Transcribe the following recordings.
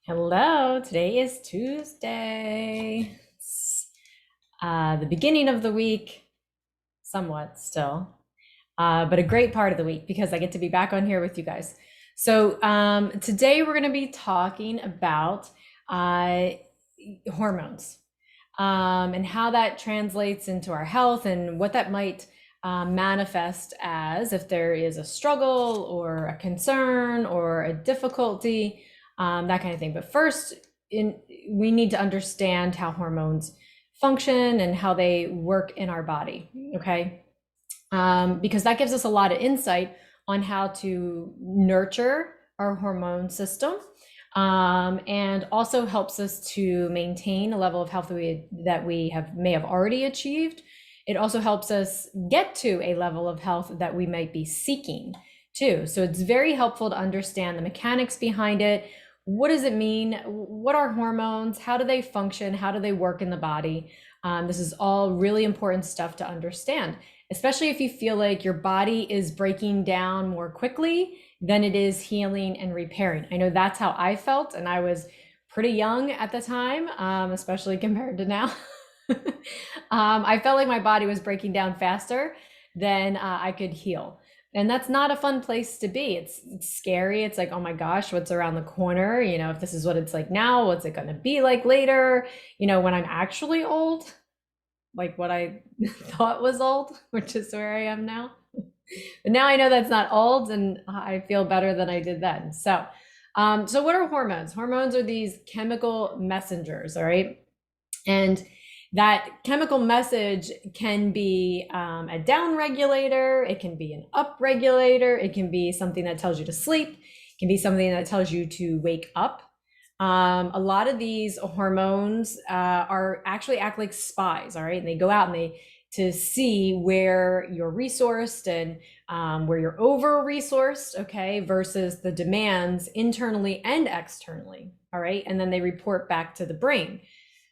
Hello, today is Tuesday. It's the beginning of the week, somewhat still, but a great part of the week because I get to be back on here with you guys. So today we're going to be talking about hormones and how that translates into our health and what that might manifest as if there is a struggle or a concern or a difficulty, that kind of thing. But first, we need to understand how hormones function and how they work in our body, okay? Because that gives us a lot of insight on how to nurture our hormone system, and also helps us to maintain a level of health that we may have already achieved. It also helps us get to a level of health that we might be seeking too. So it's very helpful to understand the mechanics behind it. What does it mean? What are hormones? How do they function? How do they work in the body? This is all really important stuff to understand, especially if you feel like your body is breaking down more quickly than it is healing and repairing. I know that's how I felt, and I was pretty young at the time, especially compared to now. I felt like my body was breaking down faster than I could heal. And that's not a fun place to be. It's scary. It's like, oh my gosh, what's around the corner? You know, if this is what it's like now, what's it going to be like later? You know, when I'm actually old, like what I thought was old, which is where I am now. But now I know that's not old, and I feel better than I did then. So what are hormones? Hormones are these chemical messengers, all right? And that chemical message can be a down regulator, it can be an up regulator, it can be something that tells you to sleep, it can be something that tells you to wake up. A lot of these hormones are actually act like spies, all right? And they go out and to see where you're resourced and where you're over-resourced, okay, versus the demands internally and externally, all right? And then they report back to the brain.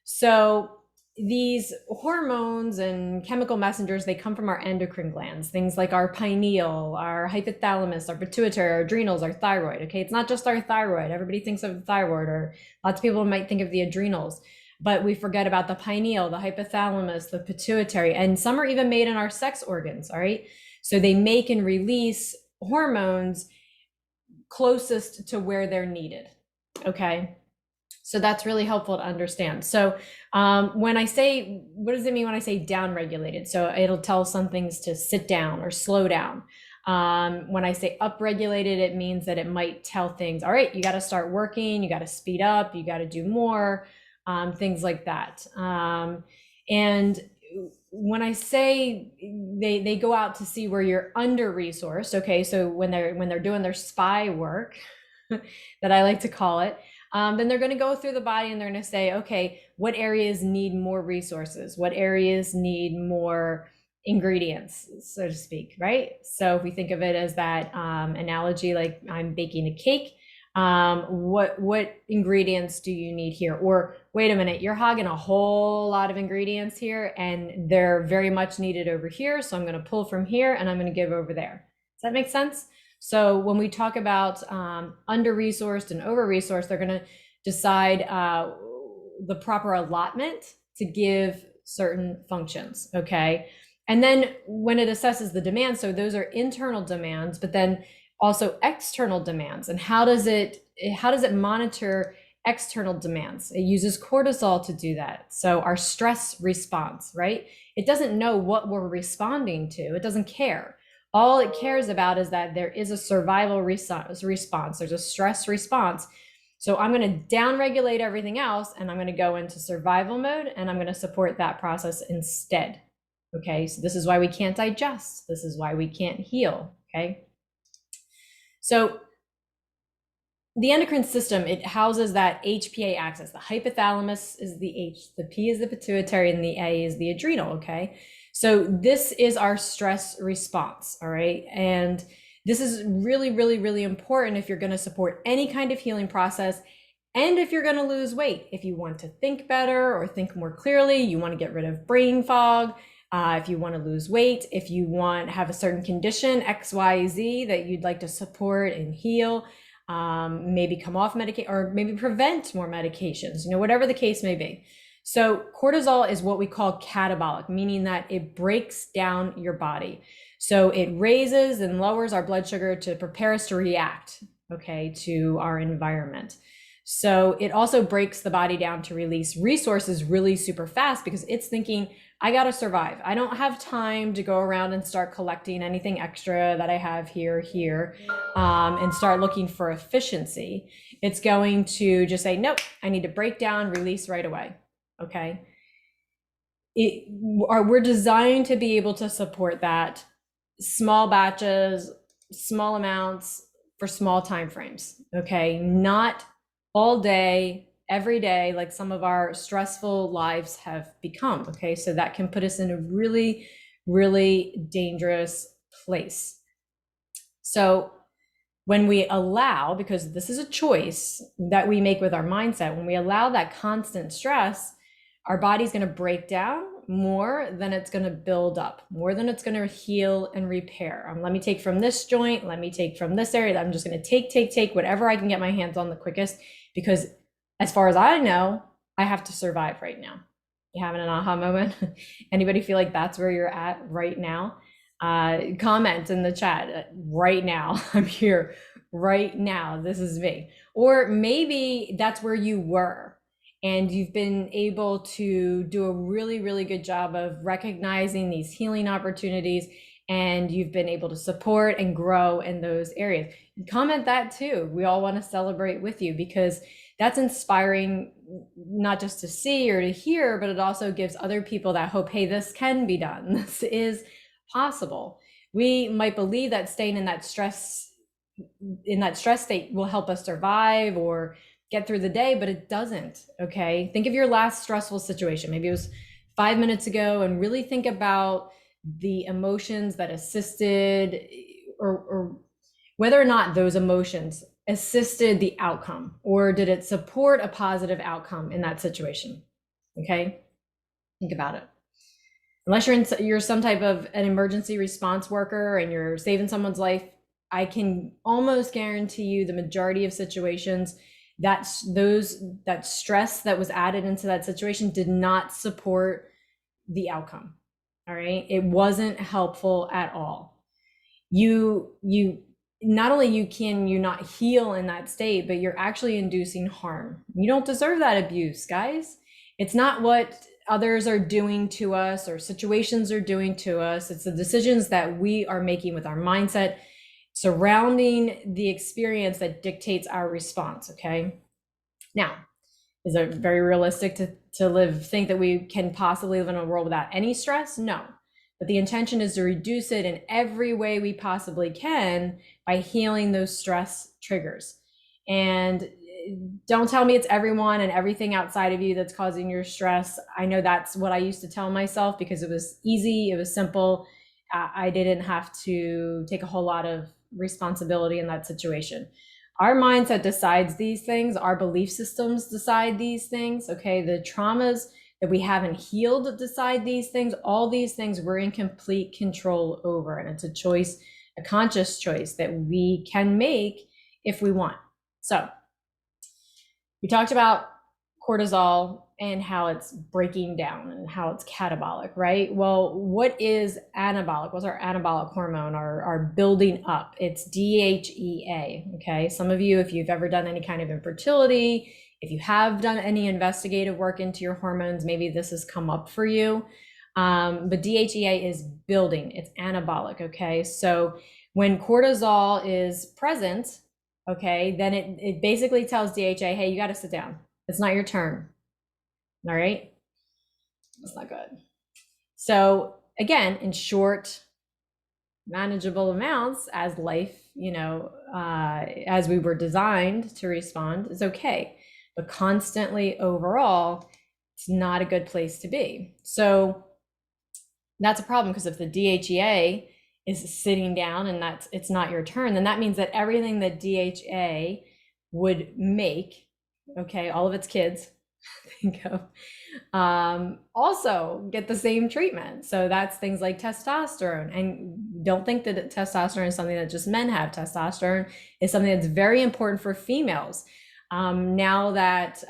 So these hormones and chemical messengers, they come from our endocrine glands, things like our pineal, our hypothalamus, our pituitary, our adrenals, our thyroid. Okay, it's not just our thyroid. Everybody thinks of the thyroid, or lots of people might think of the adrenals, but we forget about the pineal, the hypothalamus, the pituitary, and some are even made in our sex organs. All right, so they make and release hormones closest to where they're needed. Okay, so that's really helpful to understand. So when I say, what does it mean when I say down regulated? So it'll tell some things to sit down or slow down. When I say up regulated, it means that it might tell things, all right, you got to start working, you got to speed up, you got to do more, things like that. And when I say they go out to see where you're under resourced, okay, so when they're doing their spy work, that I like to call it, then they're going to go through the body and they're going to say, okay, what areas need more resources? What areas need more ingredients, so to speak, right? So if we think of it as that analogy, like I'm baking a cake, what ingredients do you need here? Or wait a minute, you're hogging a whole lot of ingredients here and they're very much needed over here. So I'm going to pull from here and I'm going to give over there. Does that make sense? So when we talk about under-resourced and over-resourced, they're going to decide the proper allotment to give certain functions, okay? And then when it assesses the demand, so those are internal demands, but then also external demands. And how does it monitor external demands? It uses cortisol to do that. So our stress response, right? It doesn't know what we're responding to. It doesn't care. All it cares about is that there is a survival response. There's a stress response. So I'm going to downregulate everything else and I'm going to go into survival mode and I'm going to support that process instead. Okay, so this is why we can't digest. This is why we can't heal. Okay, so the endocrine system, it houses that HPA axis. The hypothalamus is the H, the P is the pituitary, and the A is the adrenal. Okay, so this is our stress response. All right, and this is really, really, really important if you're going to support any kind of healing process. And if you're going to lose weight, if you want to think better or think more clearly, you want to get rid of brain fog, if you want to lose weight, if you have a certain condition, X, Y, Z, that you'd like to support and heal, maybe come off medication, or maybe prevent more medications, whatever the case may be. So cortisol is what we call catabolic, meaning that it breaks down your body. So it raises and lowers our blood sugar to prepare us to react, okay, to our environment. So it also breaks the body down to release resources really super fast, because it's thinking, I got to survive. I don't have time to go around and start collecting anything extra that I have here, and start looking for efficiency. It's going to just say, nope, I need to break down, release right away. Okay. We're designed to be able to support that small batches, small amounts for small time frames. Okay. Not all day, every day, like some of our stressful lives have become. Okay. So that can put us in a really, really dangerous place. So when we allow, because this is a choice that we make with our mindset, when we allow that constant stress, our body's going to break down more than it's going to build up, more than it's going to heal and repair. Let me take from this joint, let me take from this area. I'm just going to take whatever I can get my hands on the quickest, because as far as I know, I have to survive right now. You having an aha moment? Anybody feel like that's where you're at right now? Comment in the chat right now. I'm here right now. This is me. Or maybe that's where you were, and you've been able to do a really, really good job of recognizing these healing opportunities, and you've been able to support and grow in those areas. Comment that too. We all want to celebrate with you, because that's inspiring, not just to see or to hear, but it also gives other people that hope, hey, this can be done. This is possible. We might believe that staying in that stress state will help us survive or get through the day, but it doesn't. Okay. Think of your last stressful situation. Maybe it was 5 minutes ago, and really think about the emotions that assisted, or whether or not those emotions assisted the outcome, or did it support a positive outcome in that situation? Okay. Think about it. Unless you're some type of an emergency response worker and you're saving someone's life, I can almost guarantee you the majority of situations that stress that was added into that situation did not support the outcome. All right. It wasn't helpful at all. You not only you not heal in that state, but you're actually inducing harm. You don't deserve that abuse, guys. It's not what others are doing to us or situations are doing to us. It's the decisions that we are making with our mindset surrounding the experience that dictates our response. Okay. Now, is it very realistic to think that we can possibly live in a world without any stress? No. But the intention is to reduce it in every way we possibly can by healing those stress triggers. And don't tell me it's everyone and everything outside of you that's causing your stress. I know that's what I used to tell myself, because it was easy, it was simple. I didn't have to take a whole lot of responsibility in that situation. Our mindset decides these things. Our belief systems decide these things. Okay, the traumas that we haven't healed decide these things. All these things we're in complete control over, and it's a choice, a conscious choice that we can make if we want. So we talked about cortisol and how it's breaking down and how it's catabolic, right? Well, what is anabolic? What's our anabolic hormone, our building up? It's DHEA, okay? Some of you, if you've ever done any kind of infertility, if you have done any investigative work into your hormones, maybe this has come up for you. But DHEA is building, it's anabolic, okay? So when cortisol is present, okay, then it basically tells DHA, hey, you got to sit down. It's not your turn. All right. That's not good. So again, in short, manageable amounts, as life, as we were designed to respond, is okay. But constantly overall, it's not a good place to be. So that's a problem, because if the DHEA is sitting down and it's not your turn, then that means that everything that DHA would make, okay, all of its kids, think of, also get the same treatment. So that's things like testosterone. And don't think that testosterone is something that just men have. Testosterone is something that's very important for females. Now that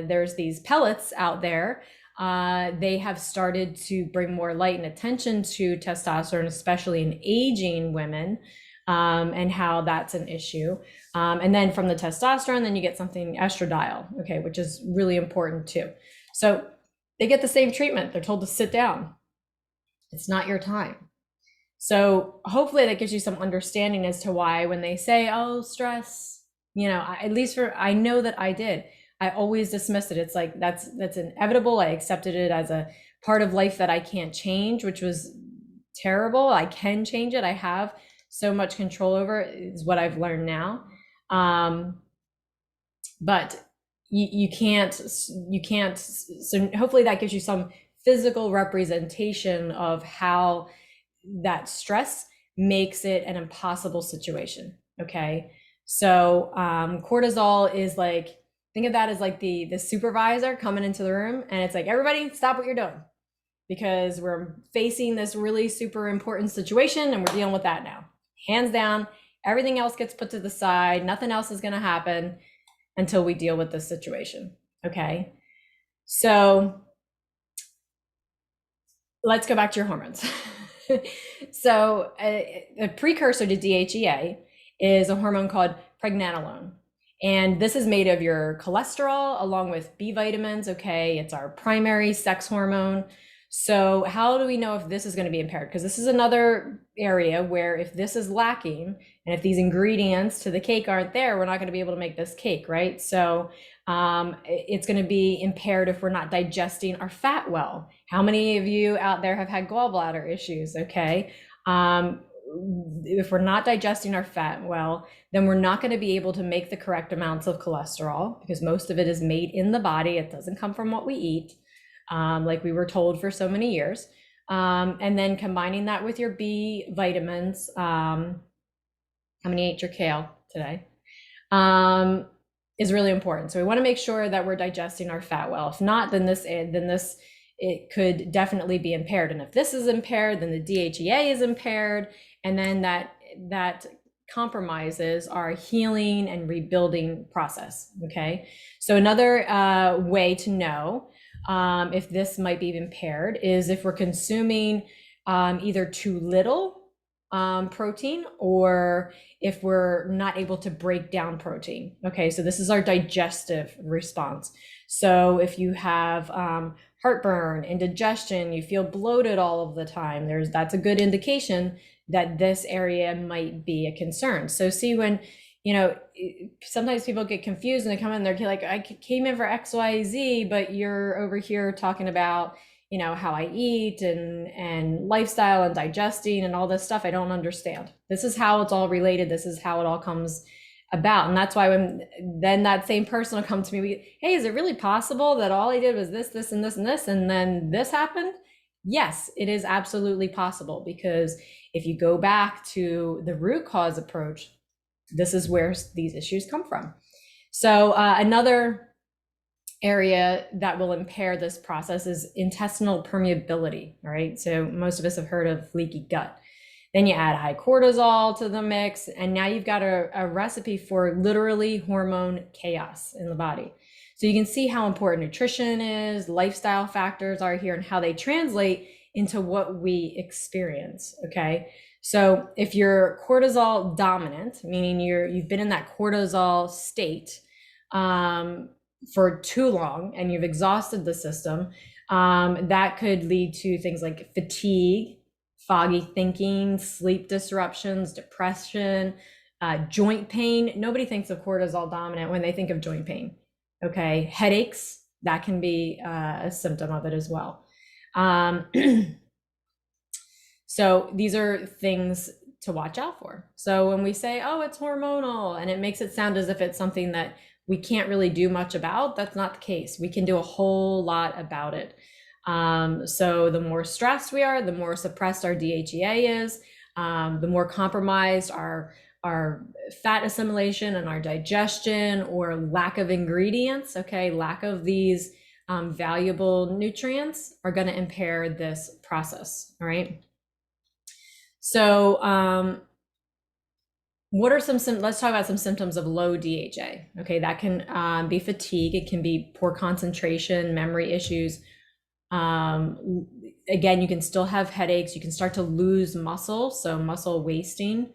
there's these pellets out there, they have started to bring more light and attention to testosterone, especially in aging women, and how that's an issue. And then from the testosterone, then you get something estradiol, okay, which is really important too. So they get the same treatment. They're told to sit down. It's not your time. So hopefully that gives you some understanding as to why when they say, oh, stress, at least I know that I did. I always dismissed it. It's like, that's inevitable. I accepted it as a part of life that I can't change, which was terrible. I can change it. I have so much control over it, is what I've learned now. But you can't, so hopefully that gives you some physical representation of how that stress makes it an impossible situation. Okay. So, cortisol is like, think of that as like the supervisor coming into the room, and it's like, everybody stop what you're doing, because we're facing this really super important situation and we're dealing with that now. Hands down, everything else gets put to the side. Nothing else is going to happen until we deal with this situation. Okay. So let's go back to your hormones. So a precursor to DHEA is a hormone called pregnenolone. And this is made of your cholesterol along with B vitamins. Okay. It's our primary sex hormone. So how do we know if this is going to be impaired? Because this is another area where if this is lacking, and if these ingredients to the cake aren't there, we're not going to be able to make this cake, right? So it's going to be impaired if we're not digesting our fat well. How many of you out there have had gallbladder issues? Okay. If we're not digesting our fat well, then we're not going to be able to make the correct amounts of cholesterol, because most of it is made in the body. It doesn't come from what we eat, like we were told for so many years. And then combining that with your B vitamins. How many ate your kale today? Is really important. So we want to make sure that we're digesting our fat well. If not, then it could definitely be impaired. And if this is impaired, then the DHEA is impaired. And then that compromises our healing and rebuilding process. Okay. So another way to know if this might be impaired is if we're consuming either too little protein, or if we're not able to break down protein. Okay, so this is our digestive response. So if you have heartburn, indigestion, you feel bloated all of the time, that's a good indication that this area might be a concern. So see, when sometimes people get confused and they come in, they're like, I came in for XYZ, but you're over here talking about how I eat and lifestyle and digesting and all this stuff. I don't understand. This is how it's all related. This is how it all comes about. And that's why when then that same person will come to me, hey, is it really possible that all I did was this, this, and this, and this, and then this happened? Yes, it is absolutely possible, because if you go back to the root cause approach, this is where these issues come from. So another area that will impair this process is intestinal permeability. All right. So most of us have heard of leaky gut. Then you add high cortisol to the mix, and now you've got a recipe for literally hormone chaos in the body. So you can see how important nutrition is, lifestyle factors are here, and how they translate into what we experience. Okay. So if you're cortisol dominant, meaning you've been in that cortisol state for too long and you've exhausted the system, that could lead to things like fatigue, foggy thinking, sleep disruptions, depression, joint pain. Nobody thinks of cortisol dominant when they think of joint pain. Okay, headaches, that can be a symptom of it as well. So these are things to watch out for. So when we say, oh, it's hormonal, and it makes it sound as if it's something that we can't really do much about, that's not the case. We can do a whole lot about it. So the more stressed we are, the more suppressed our DHEA is, the more compromised our our fat assimilation and our digestion, or lack of ingredients, okay, lack of these valuable nutrients are going to impair this process. All right. So what are let's talk about some symptoms of low DHA. Okay, that can be fatigue. It can be poor concentration, memory issues. Again, you can still have headaches. You can start to lose muscle, so muscle wasting.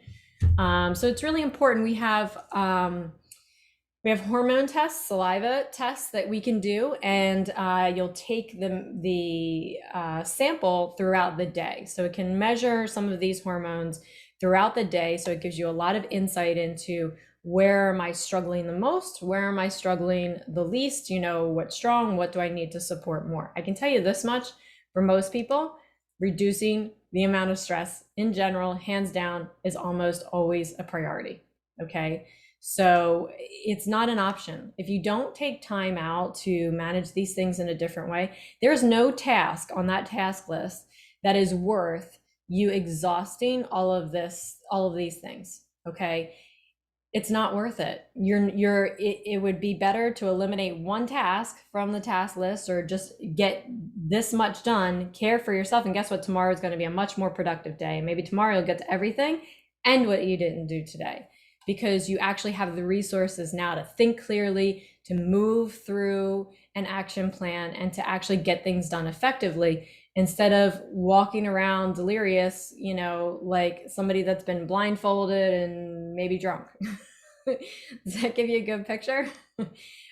So it's really important. We have hormone tests, saliva tests that we can do, and you'll take the sample throughout the day. So it can measure some of these hormones throughout the day. So it gives you a lot of insight into where am I struggling the most, where am I struggling the least, what's strong, what do I need to support more. I can tell you this much, for most people, reducing the amount of stress in general, hands down, is almost always a priority, okay? So it's not an option. If you don't take time out to manage these things in a different way, there's no task on that task list that is worth you exhausting all of these things, okay? It's not worth it. It would be better to eliminate one task from the task list, or just get this much done, care for yourself, and guess what? Tomorrow is going to be a much more productive day. Maybe tomorrow you'll get to everything and what you didn't do today, because you actually have the resources now to think clearly, to move through an action plan, and to actually get things done effectively, instead of walking around delirious, like somebody that's been blindfolded and maybe drunk. Does that give you a good picture?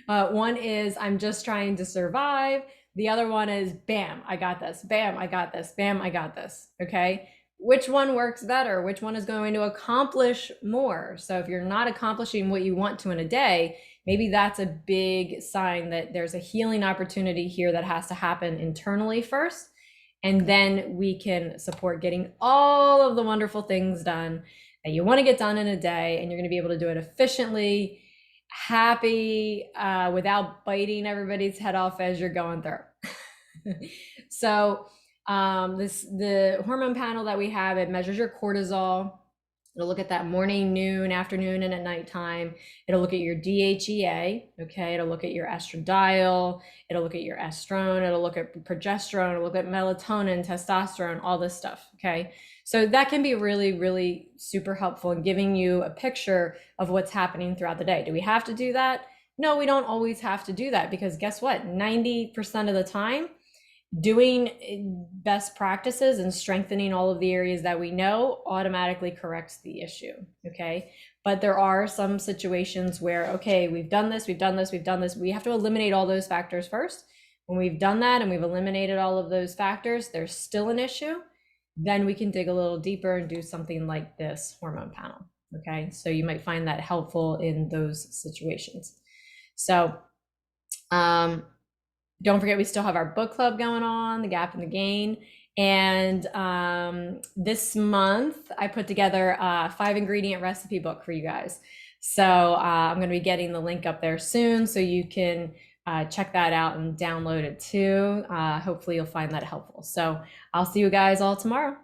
One is, I'm just trying to survive. The other one is, bam, I got this. Bam, I got this. Bam, I got this. Okay. Which one works better? Which one is going to accomplish more? So if you're not accomplishing what you want to in a day, maybe that's a big sign that there's a healing opportunity here that has to happen internally first. And then we can support getting all of the wonderful things done that you want to get done in a day. And you're going to be able to do it efficiently, happy, without biting everybody's head off as you're going through. So the hormone panel that we have, it measures your cortisol. It'll look at that morning, noon, afternoon, and at nighttime. It'll look at your DHEA, okay? It'll look at your estradiol. It'll look at your estrone. It'll look at progesterone. It'll look at melatonin, testosterone, all this stuff, okay? So that can be really, really super helpful in giving you a picture of what's happening throughout the day. Do we have to do that? No, we don't always have to do that, because guess what? 90% of the time, doing best practices and strengthening all of the areas that we know automatically corrects the issue, okay? But there are some situations where, okay, we've done this. We have to eliminate all those factors first. When we've done that and we've eliminated all of those factors, there's still an issue. Then we can dig a little deeper and do something like this hormone panel, okay? So you might find that helpful in those situations. So, don't forget, we still have our book club going on, The Gap and the Gain. And this month, I put together a 5-ingredient recipe book for you guys. So I'm going to be getting the link up there soon, so you can check that out and download it too. Hopefully you'll find that helpful. So I'll see you guys all tomorrow.